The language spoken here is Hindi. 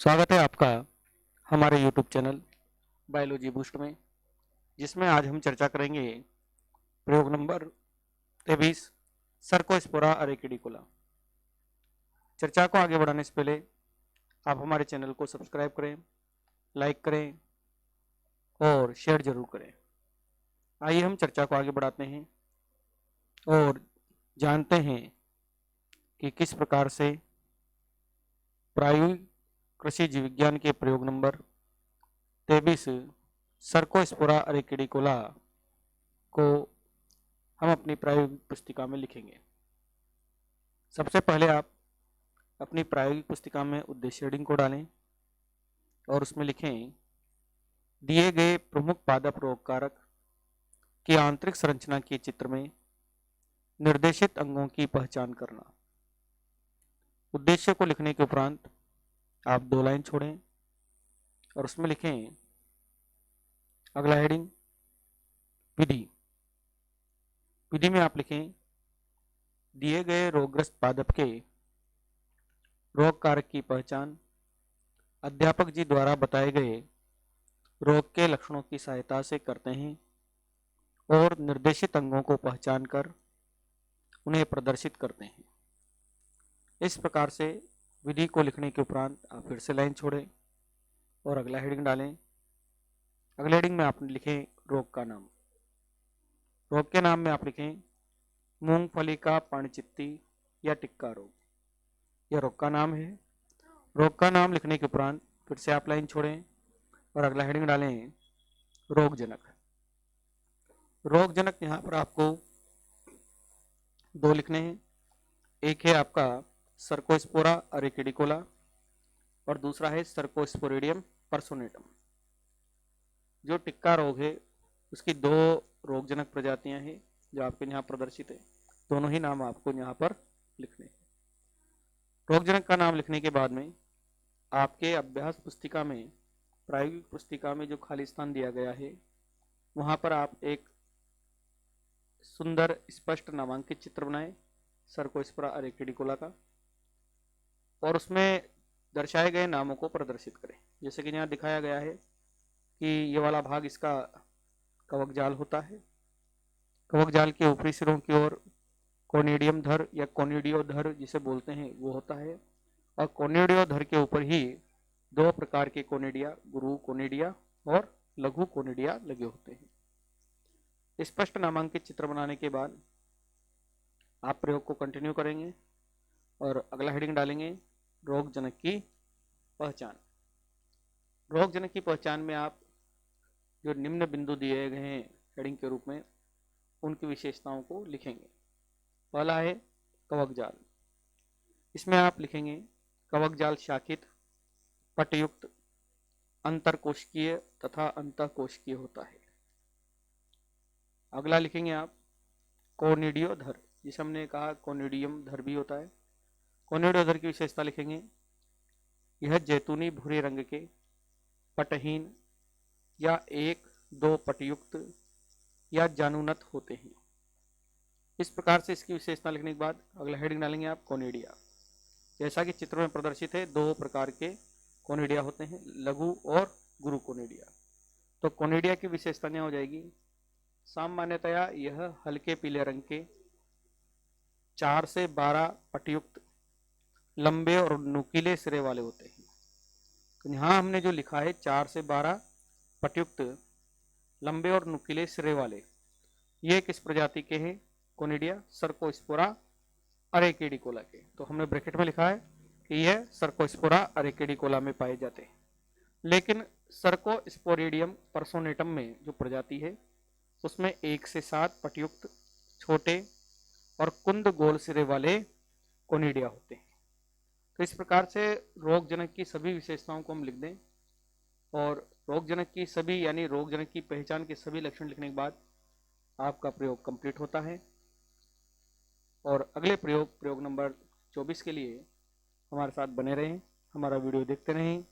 स्वागत है आपका हमारे YouTube चैनल बायोलॉजी बूस्ट में, जिसमें आज हम चर्चा करेंगे प्रयोग नंबर 23 सर्कोस्पोरा अरेकिडिकोला। चर्चा को आगे बढ़ाने से पहले आप हमारे चैनल को सब्सक्राइब करें, लाइक करें और शेयर जरूर करें। आइए हम चर्चा को आगे बढ़ाते हैं और जानते हैं कि किस प्रकार से प्रायोगिक कृषि जीव विज्ञान के प्रयोग नंबर 23 सर्कोस्पोरा अरेकिडिकोला को हम अपनी प्रायोगिक पुस्तिका में लिखेंगे। सबसे पहले आप अपनी प्रायोगिक पुस्तिका में उद्देश्य हेडिंग को डालें और उसमें लिखें दिए गए प्रमुख पादप रोग कारक की आंतरिक संरचना के चित्र में निर्देशित अंगों की पहचान करना। उद्देश्य को लिखने के उपरांत आप 2 लाइन छोड़ें और उसमें लिखें अगला हेडिंग विधि। विधि में आप लिखें दिए गए रोगग्रस्त पादप के रोग कारक की पहचान अध्यापक जी द्वारा बताए गए रोग के लक्षणों की सहायता से करते हैं और निर्देशित अंगों को पहचान कर उन्हें प्रदर्शित करते हैं। इस प्रकार से विधि को लिखने के उपरांत आप फिर से लाइन छोड़ें और अगला हेडिंग डालें। अगले हेडिंग में आप लिखें रोग का नाम। रोग के नाम में आप लिखें मूंगफली का पर्णचित्ती या टिक्का रोग, यह रोग का नाम है। रोग का नाम लिखने के उपरांत फिर से आप लाइन छोड़ें और अगला हेडिंग डालें रोगजनक। रोगजनक यहाँ पर आपको 2 लिखने हैं। एक है आपका सर्कोस्पोरा अरेकिडिकोला और दूसरा है सर्कोस्पोरिडियम पर्सोनेटम। जो टिक्का रोग है उसकी 2 रोगजनक प्रजातियां हैं जो आपके यहाँ प्रदर्शित है। दोनों ही नाम आपको यहाँ पर लिखने हैं। रोगजनक का नाम लिखने के बाद में आपके अभ्यास पुस्तिका में, प्रायोगिक पुस्तिका में जो खाली स्थान दिया गया है वहाँ पर आप एक सुंदर स्पष्ट नामांकित चित्र बनाएं सर्कोस्पोरा अरेकिडिकोला का और उसमें दर्शाए गए नामों को प्रदर्शित करें। जैसे कि यहाँ दिखाया गया है कि ये वाला भाग इसका कवक जाल होता है। कवक जाल के ऊपरी सिरों की ओर कोनिडियम धर या कोनिडियोधर जिसे बोलते हैं वो होता है और कोनिडियोधर के ऊपर ही 2 प्रकार के कोनिडिया, गुरु कोनिडिया और लघु कोनिडिया लगे होते हैं। स्पष्ट नामांकित चित्र बनाने के बाद आप प्रयोग को कंटिन्यू करेंगे और अगला हेडिंग डालेंगे रोगजनक की पहचान। रोगजनक की पहचान में आप जो निम्न बिंदु दिए गए हैं हेडिंग के रूप में उनकी विशेषताओं को लिखेंगे। पहला है कवक जाल। इसमें आप लिखेंगे कवक जाल शाखित, पटयुक्त, अंतरकोशिकीय तथा अंतःकोशिकीय होता है। अगला लिखेंगे आप कोनिडियोधर, जिसे हमने कहा कोनिडियम धर भी होता है। कोनिडियोधर की विशेषता लिखेंगे यह जैतूनी भूरे रंग के पटहीन या 1-2 पटयुक्त या जानुनत होते हैं। इस प्रकार से इसकी विशेषता लिखने के बाद अगला हेडिंग डालेंगे आप कोनिडिया। जैसा कि चित्र में प्रदर्शित है 2 प्रकार के कोनिडिया होते हैं, लघु और गुरु कोनिडिया। तो कोनिडिया की विशेषता क्या हो जाएगी, सामान्यतया यह हल्के पीले रंग के 4 से 12 पटयुक्त, लंबे और नुकीले सिरे वाले होते हैं। तो यहाँ हमने जो लिखा है 4 से 12 पटयुक्त, लंबे और नुकीले सिरे वाले, ये किस प्रजाति के हैं, कोनिडिया सर्कोस्पोरा अरेकिडिकोला के। तो हमने ब्रैकेट में लिखा है कि यह सर्कोस्पोरा अरेकिडिकोला में पाए जाते हैं। लेकिन सर्कोस्पोरिडियम पर्सोनेटम में जो प्रजाति है उसमें 1 से 7 पटयुक्त, छोटे और कुंद गोल सिरे वाले कोनिडिया होते हैं। तो इस प्रकार से रोगजनक की सभी विशेषताओं को हम लिख दें और रोगजनक की सभी यानी रोगजनक की पहचान के सभी लक्षण लिखने के बाद आपका प्रयोग कंप्लीट होता है। और अगले प्रयोग नंबर 24 के लिए हमारे साथ बने रहें, हमारा वीडियो देखते रहें।